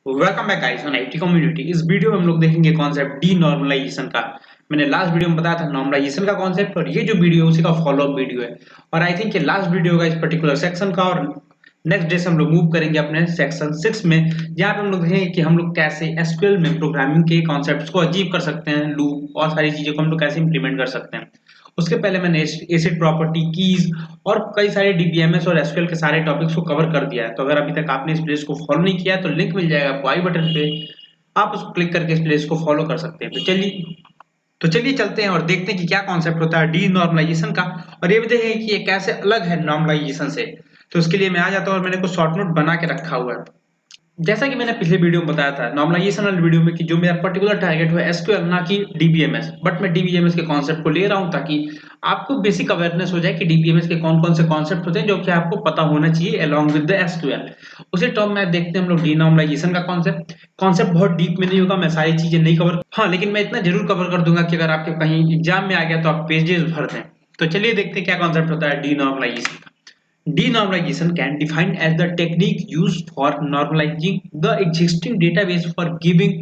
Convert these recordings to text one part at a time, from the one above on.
Welcome back guys on IT community. इस video में हम लोग देखेंगे कॉन्सेप्ट डीनॉर्मलाइजेशन का। मैंने लास्ट वीडियो में बताया था नॉर्मलाइजेशन का कॉन्सेप्ट, और ये जो वीडियो है उसी का फॉलोअप वीडियो है। और आई थिंक ये लास्ट वीडियो होगा इस पर्टिकुलर सेक्शन का, और नेक्स्ट डे से हम लोग मूव करेंगे अपने सेक्शन 6 में, जहाँ पे हम लोग देखेंगे कि हम लोग कैसे एसक्यूएल में प्रोग्रामिंग के कॉन्सेप्ट्स को अचीव कर सकते हैं, लूप और सारी चीजों को हम लोग कैसे इंप्लीमेंट कर सकते हैं। उसके पहले मैंने एसिड प्रॉपर्टी, कीज और कई सारे डीबीएमएस और एसक्यूएल के सारे टॉपिक्स को कवर कर दिया है। तो अगर अभी तक आपने इस प्लेलिस्ट को फॉलो नहीं किया है तो लिंक मिल जाएगा आपको आई बटन पे, आप उसको क्लिक करके इस प्लेलिस्ट को फॉलो कर सकते हैं। तो चलिए चलते हैं और देखते हैं कि क्या कॉन्सेप्ट होता है डी नॉर्मलाइजेशन का, और ये भी देखेंगे कि ये कैसे अलग है नॉर्मलाइजेशन से। तो उसके लिए मैं आ जाता हूँ और मैंने कुछ शॉर्ट नोट बना के रखा हुआ है। जैसा कि मैंने पिछले वीडियो में बताया था नॉर्मलाइजेशन वाले वीडियो में कि जो मेरा पर्टिकुलर टारगेट है एसक्यूएल ना कि डीबीएमएस, बट मैं डीबीएमएस के कॉन्सेप्ट को ले रहा हूं ताकि आपको बेसिक अवेयरनेस हो जाए कि डीबीएमएस के कौन कौन से कॉन्सेप्ट होते हैं जो कि आपको पता होना चाहिए अलोंग विद द एसक्यूएल। उसी टर्म में देखते हैं हम लोग डीनॉर्मलाइजेशन का कॉन्सेप्ट। कॉन्सेप्ट बहुत डीप में नहीं होगा, मैं सारी चीजें नहीं कवर, हाँ लेकिन मैं इतना जरूर कवर कर दूंगा कि अगर आपके कहीं एग्जाम में आ गया तो आप पेजेस भर दें। तो चलिए देखते हैं क्या कॉन्सेप्ट होता है डीनॉर्मलाइजेशन का। Denormalization can be defined as the technique used for normalizing the existing database for giving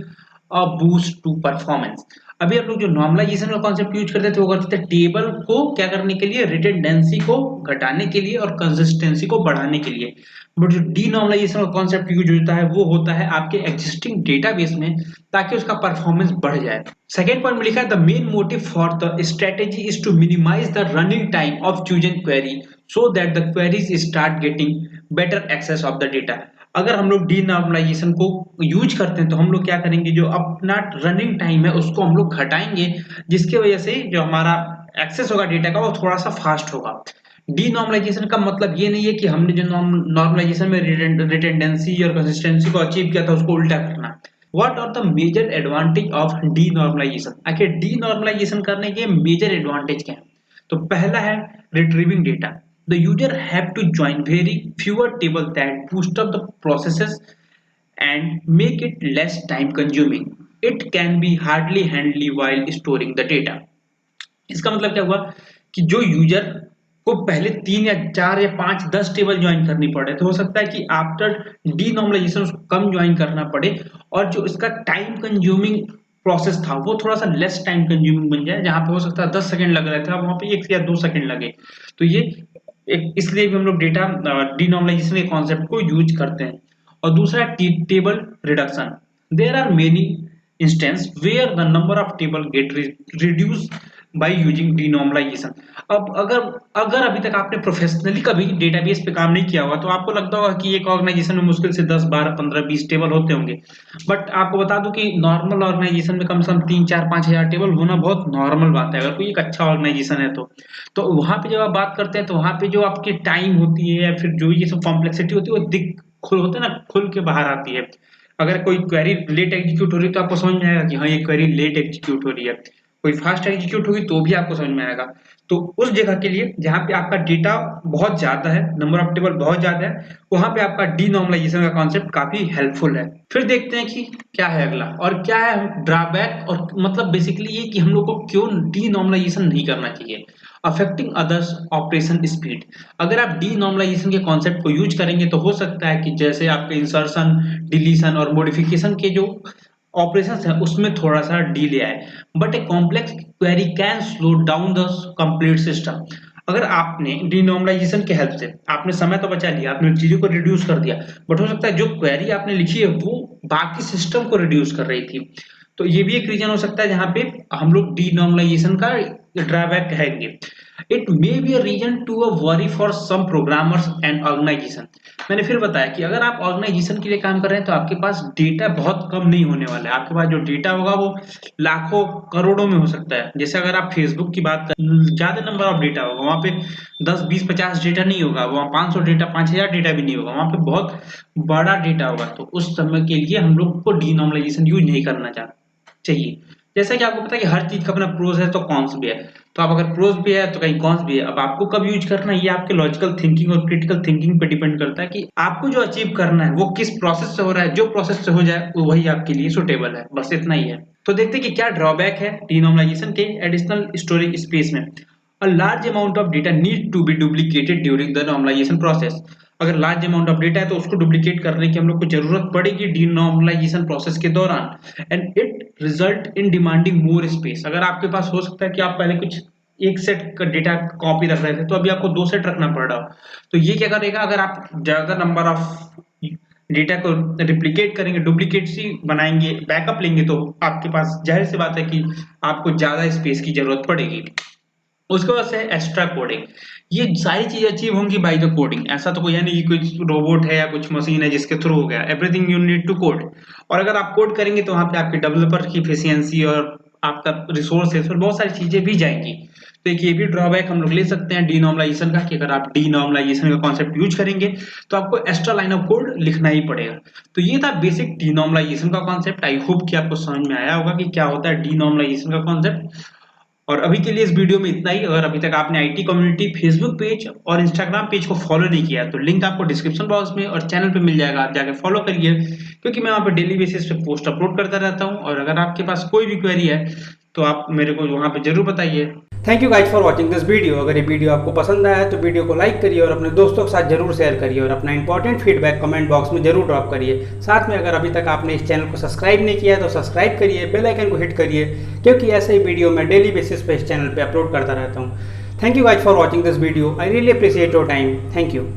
a boost to performance। अभी हम लोग जो नॉर्मलाइजेशन का कॉन्सेप्ट यूज करते थे वो करते थे टेबल को क्या करने के लिए, रिडंडेंसी को घटाने के लिए और कंसिस्टेंसी को बढ़ाने के लिए। बट जो डीनॉर्मलाइजेशन का कॉन्सेप्ट यूज होता है वो होता है आपके एग्जिस्टिंग डेटाबेस में, ताकि उसका परफॉर्मेंस बढ़ जाए। सेकेंड पॉइंट में लिखा है the main motive for the strategy is to minimise the running time of chosen query so that the queries start getting better access of the data। अगर हम लोग डीनॉर्मलाइजेशन को यूज करते हैं तो हम लोग क्या करेंगे, जो अपना रनिंग टाइम है उसको हम लोग घटाएंगे, जिसकी वजह से जो हमारा एक्सेस होगा डेटा का वो थोड़ा सा फास्ट होगा। डीनॉर्मलाइजेशन का मतलब ये नहीं है कि हमने जो नॉर्मलाइजेशन में रिटेंडेंसी और कंसिस्टेंसी को अचीव किया था उसको उल्टा करना। What are the major advantage of denormalisation? आखिर डीनॉर्मलाइजेशन करने के मेजर एडवांटेज क्या है? तो पहला है retrieving data. The user have to join very fewer tables that boost up the processes and make it less time consuming. It can be hardly handled while storing the data। इसका मतलब क्या हुआ कि जो यूजर को पहले 3 या 4 या 5 10 टेबल ज्वाइन करनी पड़े, तो हो सकता है कि आफ्टर डीनॉर्मलाइजेशन उसको कम ज्वाइन करना पड़े, और जो इसका टाइम कंज्यूमिंग प्रोसेस था वो थोड़ा सा लेस टाइम कंज्यूमिंग बन जाए। जहां पे हो सकता है 10 सेकंड लग रहे थे, अब वहां पे 1 या 2 सेकंड लगे। तो ये एक इसलिए भी हम लोग डेटा डीनॉर्मलाइजेशन के कॉन्सेप्ट को यूज करते हैं। और दूसरा table reduction. There are many instance where the number of table get reduce by using denormalisation. अब अगर अगर अभी तक आपने प्रोफेशनली कभी डेटाबेस पे काम नहीं किया हुआ तो आपको लगता होगा कि एक ऑर्गेनाइजेशन में मुश्किल से 10 12 15 20 टेबल होते होंगे। बट आपको बता दूं कि नॉर्मल ऑर्गेनाइजेशन में कम से कम 3 4 5 हजार टेबल होना बहुत नॉर्मल बात है, अगर कोई एक अच्छा ऑर्गेनाइजेशन है तो वहां पे जब आप बात करते हैं तो वहां पे जो आपकी टाइम होती है या फिर जो ये सब कॉम्प्लेक्सिटी होती है वो खुल होता है ना, खुल के बाहर आती है। अगर कोई क्वेरी लेट एग्जीक्यूट हो रही है तो आपको समझ में आएगा कि हाँ ये क्वेरी लेट एग्जीक्यूट हो रही है। कोई फास्ट एग्जीक्यूट होगी तो भी आपको समझ में आएगा। तो उस जगह के लिए जहां पे आपका डेटा बहुत ज्यादा है, नंबर ऑफ टेबल बहुत ज्यादा है, वहां पे आपका डीनॉर्मलाइजेशन का कॉन्सेप्ट काफी हेल्पफुल है। फिर देखते हैं कि क्या है अगला और क्या है ड्रॉबैक, और मतलब बेसिकली ये कि हम लोग को क्यों डीनॉर्मलाइजेशन नहीं करना चाहिए। Affecting others operation speed. अगर आप डीनॉर्मलाइजेशन के कॉन्सेप्ट को यूज करेंगे तो हो सकता है कि जैसे आपके इंसर्शन, डिलीशन और मॉडिफिकेशन के जो ऑपरेशंस है उसमें थोड़ा सा डिले आए, but a complex query can slow down the complete system. अगर आपने डीनॉर्मलाइजेशन के हेल्प से आपने समय तो बचा लिया, आपने चीजों को रिड्यूस कर दिया, बट हो सकता है जो क्वेरी आपने लिखी है वो बाकी सिस्टम को रिड्यूस कर रही थी। तो ये भी एक रीजन हो सकता है जहां पे हम लोग डीनॉर्मलाइजेशन का ड्रॉबैक कहेंगे। It may be a reason to a worry for some programmers and organisation. मैंने फिर बताया कि अगर आप ऑर्गेनाइजेशन के लिए काम कर रहे हैं तो आपके पास डेटा बहुत कम नहीं होने वाला है, आपके पास जो डेटा होगा वो लाखों करोड़ों में हो सकता है। जैसे अगर आप फेसबुक की बात करें, ज्यादा नंबर ऑफ डेटा होगा वहां पे, 10 20 50 डेटा नहीं होगा वहां, 500 डेटा 5000 डेटा भी नहीं होगा, वहां पे बहुत बड़ा डेटा होगा। तो उस समय के लिए हम लोग को डीनॉर्मलाइजेशन यूज नहीं करना चाहिए। जैसा कि आपको पता है कि हर चीज का अपना प्रोज है तो कॉन्स भी है। तो आप अगर प्रोज भी है तो कहीं कॉन्स भी है। अब आपको कब यूज करना है ये आपके लॉजिकल थिंकिंग और क्रिटिकल थिंकिंग पे डिपेंड करता है कि आपको जो अचीव करना है वो किस प्रोसेस से हो रहा है। जो प्रोसेस से हो जाए वो वही आपके लिए सुटेबल है, बस इतना ही है। तो देखते हैं कि क्या ड्रॉबैक है डीनॉर्मलाइजेशन के। एडिशनल स्टोरेज स्पेस में a large amount of data need to be duplicated during the normalization process। अगर लार्ज अमाउंट ऑफ डेटा है तो उसको डुप्लीकेट करने की हम लोग को जरूरत पड़ेगी डीनॉर्मलाइजेशन प्रोसेस के दौरान and it result in demanding more space. अगर आपके पास हो सकता है कि आप पहले कुछ एक सेट का डेटा कॉपी रख रहे थे तो अभी आपको 2 सेट रखना पड़ रहा हो, तो ये क्या करेगा, अगर आप ज्यादा नंबर ऑफ डेटा को रिप्लिकेट करेंगे, डुप्लीकेट सी बनाएंगे, बैकअप लेंगे, तो आपके पास जाहिर सी बात है कि आपको ज्यादा स्पेस की जरूरत पड़ेगी। उसके बाद से एक्स्ट्रा कोडिंग, ये सारी चीजें अचीव होंगी बाय द कोडिंग। ऐसा तो कोई है नहीं कि कुछ रोबोट है या कुछ मशीन है जिसके थ्रू हो गया, everything you need to code. और अगर आप कोड करेंगे तो वहां पे आपके डेवलपर की एफिशिएंसी और आपका रिसोर्सेस और बहुत सारी चीजें भी जाएंगी। तो एक ये भी ड्रॉबैक हम लोग ले सकते हैं डीनॉर्मलाइजेशन का, कि अगर आप डीनॉर्मलाइजेशन का कॉन्सेप्ट यूज करेंगे तो आपको एक्स्ट्रा लाइन ऑफ कोड लिखना ही पड़ेगा। तो ये था बेसिक डीनॉर्मलाइजेशन का कॉन्सेप्ट। आई होप कि आपको समझ में आया होगा कि क्या होता है डीनॉर्मलाइजेशन का कॉन्सेप्ट। और अभी के लिए इस वीडियो में इतना ही। अगर अभी तक आपने आईटी कम्युनिटी फेसबुक पेज और इंस्टाग्राम पेज को फॉलो नहीं किया तो लिंक आपको डिस्क्रिप्शन बॉक्स में और चैनल पे मिल जाएगा, आप जाके फॉलो करिए, क्योंकि मैं वहाँ पे डेली बेसिस पे पोस्ट अपलोड करता रहता हूँ। और अगर आपके पास कोई भी क्वेरी है तो आप मेरे को वहाँ पे जरूर बताइए। Thank you guys for watching this video. अगर ये वीडियो आपको पसंद आया तो वीडियो को लाइक करिए और अपने दोस्तों के साथ जरूर शेयर करिए और अपना इंपॉर्टेंट फीडबैक कमेंट बॉक्स में जरूर ड्रॉप करिए। साथ में अगर अभी तक आपने इस चैनल को सब्सक्राइब नहीं किया है तो सब्सक्राइब करिए, बेल आइकन को हिट करिए, क्योंकि ऐसे ही वीडियो मैं डेली बेसिस पे इस चैनल पे अपलोड करता रहता हूँ। Thank you guys for watching this video. I really appreciate your time. Thank you.